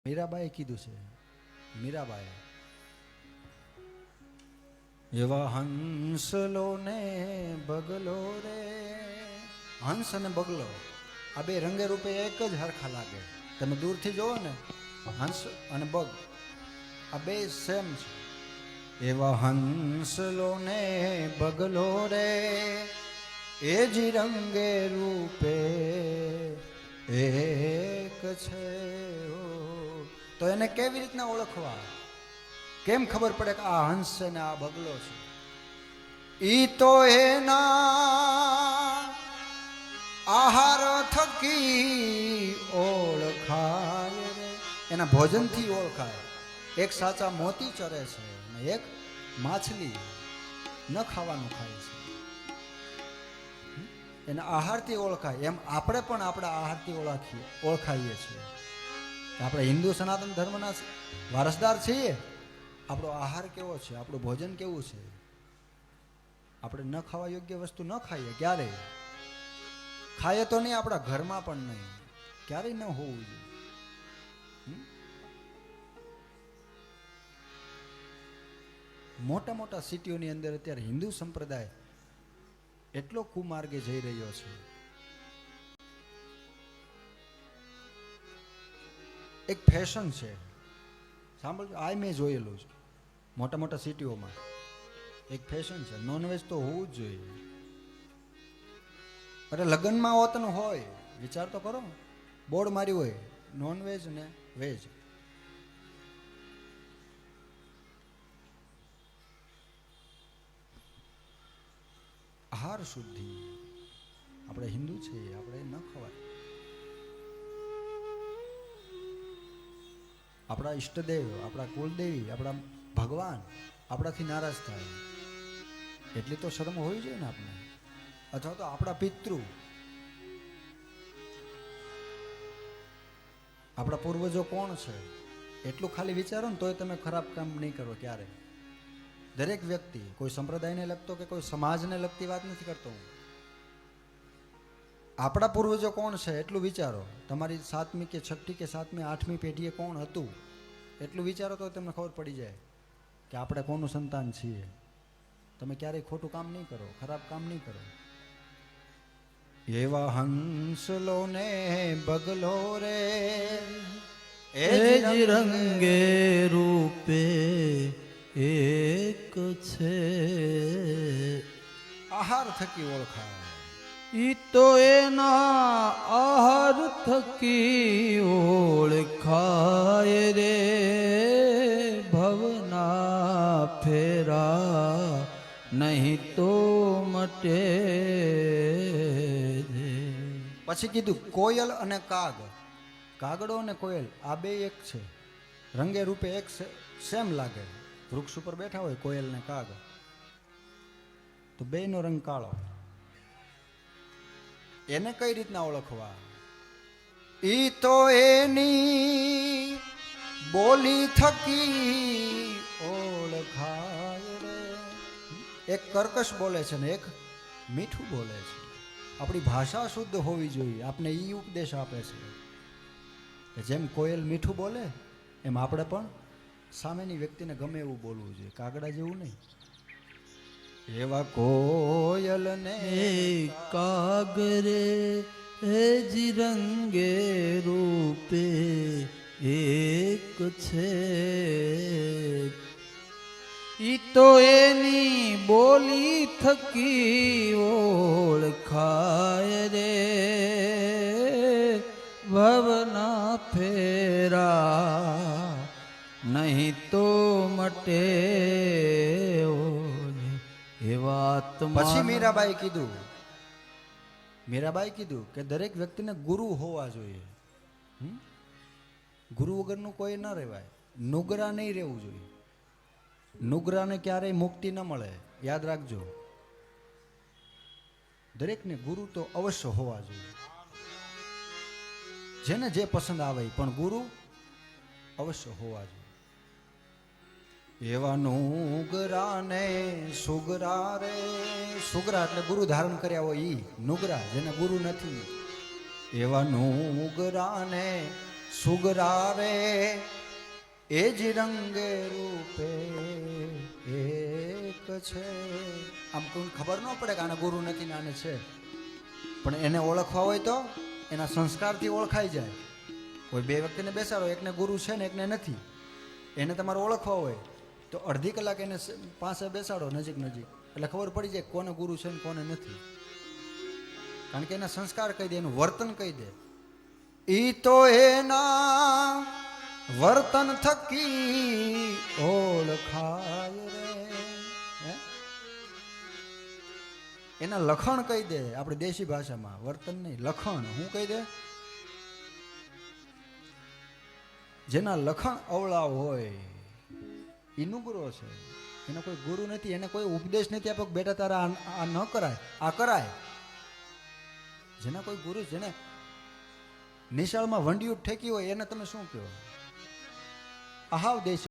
મીરાબાઈએ કીધું છે. મીરાબાઈ એવા હંસલો ને બગલો રે. હંસ અને બગલો આ બે રંગે રૂપે એક જ હરખા લાગે. તમે દૂરથી જોવો ને હંસ અને બગ આ બે સેમ છે. એવા હંસલો ને બગલો રે એ જ રંગે રૂપે એક છે. તો એને કેવી રીતના ઓળખવા? કેમ ખબર પડે કે આ હંસ છે ને આ બગલો છે? ઈ તો એના આહાર થકી ઓળખાય રે. એના ભોજનથી ઓળખાય. એક સાચા મોતી ચરે છે અને એક માછલી ન ખાવાનું ખાય છે. એના આહારથી ઓળખાય. એમ આપણે પણ આપણા આહારથી ઓળખાઈએ છીએ. આપણે હિન્દુ સનાતન ધર્મના વારસદાર છીએ. આપણો આહાર કેવો છે? આપણું ભોજન કેવું છે? આપણે ન ખાવા યોગ્ય વસ્તુ ન ખાઈએ. ક્યારે ખાઈએ તો નહીં, આપણા ઘરમાં પણ નહીં. ક્યારેય ન હોવું જોઈએ. મોટા મોટા સિટીઓની અંદર અત્યારે હિન્દુ સંપ્રદાય એટલો કુમાર્ગે જઈ રહ્યો છે. એક ફેશન છે, સાંભળજો. આ મેં જોયેલું છે મોટા મોટા સિટીઓમાં. એક ફેશન છે, નોનવેજ તો હોવું જ જોઈએ. અરે લગ્નમાં હોતન હોય, વિચાર તો કરો. બોર્ડ માર્યું હોય નોનવેજ ને વેજ. આહાર શુદ્ધિ. આપણે હિન્દુ છીએ, આપણે ન ખવાય. આપણા ઈષ્ટદેવ, આપણા કુલદેવી, આપણા ભગવાન આપણાથી નારાજ થાય એટલી તો શરમ હોવી જોઈએ ને આપણે. અથવા તો આપણા પિતૃ, આપણા પૂર્વજો કોણ છે એટલું ખાલી વિચારો ને તોય તમે ખરાબ કામ નહીં કરો ક્યારે. દરેક વ્યક્તિ, કોઈ સંપ્રદાયને લગતો કે કોઈ સમાજને લગતી વાત નથી કરતો હું. આપણા પૂર્વજો કોણ છે એટલું વિચારો. તમારી 7મી કે 6ઠી કે 7મી 8મી પેઢીએ કોણ હતું એટલું વિચારો તો તમને ખબર પડી જાય કે આપણે કોનું સંતાન છીએ. તમે ક્યારેય ખોટું કામ નહીં કરો, ખરાબ કામ નહીં કરો. એવા હંસલો ને બગલો રે એ જ રંગે રૂપે એક છે. આહાર થકી ઓળખાય. ઈ તો એના આહાર થકી ઓળખાય રે. ભવના ફેરા નહીં તો મટે. પછી કીધું કોયલ અને કાગ. કાગડો અને કોયલ આ બે એક છે, રંગે રૂપે એક સેમ લાગે. વૃક્ષ ઉપર બેઠા હોય કોયલ ને કાગ, તો બેયનો રંગ કાળો. એને કઈ રીતના ઓળખવા? ઈ તો એની બોલી થકી ઓળખાય રે. એક કર્કશ બોલે છે ને એક મીઠું બોલે છે. આપણી ભાષા શુદ્ધ હોવી જોઈએ. આપને ઈ ઉપદેશ આપે છે કે જેમ કોયલ મીઠું બોલે એમ આપણે પણ સામેની વ્યક્તિને ગમે એવું બોલવું જોઈએ, કાગડા જેવું નહીં. એવા કોયલ ને કાગરે એ જ રંગે રૂપે એક છે. ઈ તો એની બોલી થકી ઓળખાય રે. ભવના ફેરા નહીં તો મટે. પછી મીરાબાઈ કીધું કે દરેક વ્યક્તિને ગુરુ હોવા જોઈએ. ગુરુ વગરનું કોઈ ન રહેવાય. નુગરા નહીં રહેવું જોઈએ. નુગરાને ક્યારેય મુક્તિ ન મળે, યાદ રાખજો. દરેકને ગુરુ તો અવશ્ય હોવા જોઈએ. જેને જે પસંદ આવે પણ ગુરુ અવશ્ય હોવા જોઈએ. એવા નુગરા ને સુગરા રે. સુગરા એટલે ગુરુ ધારણ કર્યા હોય ઈ નુગરા, જેને ગુરુ નથી. એવા નુગરા ને સુગરારે એ જ રંગે રૂપે એક છે. આમ કોઈ ખબર ન પડે કે આને ગુરુ નથી ને આને છે, પણ એને ઓળખવા હોય તો એના સંસ્કારથી ઓળખાઈ જાય. કોઈ બે વ્યક્તિને બેસાડો, એકને ગુરુ છે ને એકને નથી, એને તમારે ઓળખવા હોય તો અડધી કલાક એને પાસે બેસાડો નજીક એટલે ખબર પડી જાય કોને ગુરુ છે ને કોને નથી. કારણ કે એના સંસ્કાર કહી દે, એનું વર્તન કહી દે. ઈ તો એના વર્તન થકી ઓળખાય રે. એના લખણ કહી દે. આપણે દેશી ભાષામાં વર્તન નહીં, લખણ. હું કહી દે? જેના લખણ અવળા હોય એ નુગરો છે. એનો કોઈ ગુરુ નથી, એને કોઈ ઉપદેશ નથી આપ્યો બેટા તારા આ ન કરાય, આ કરાય. જેના કોઈ ગુરુ, જેને નિશાળમાં વંડિયું ઠેકી હોય એને તમે શું કહો? આહાવ દેશ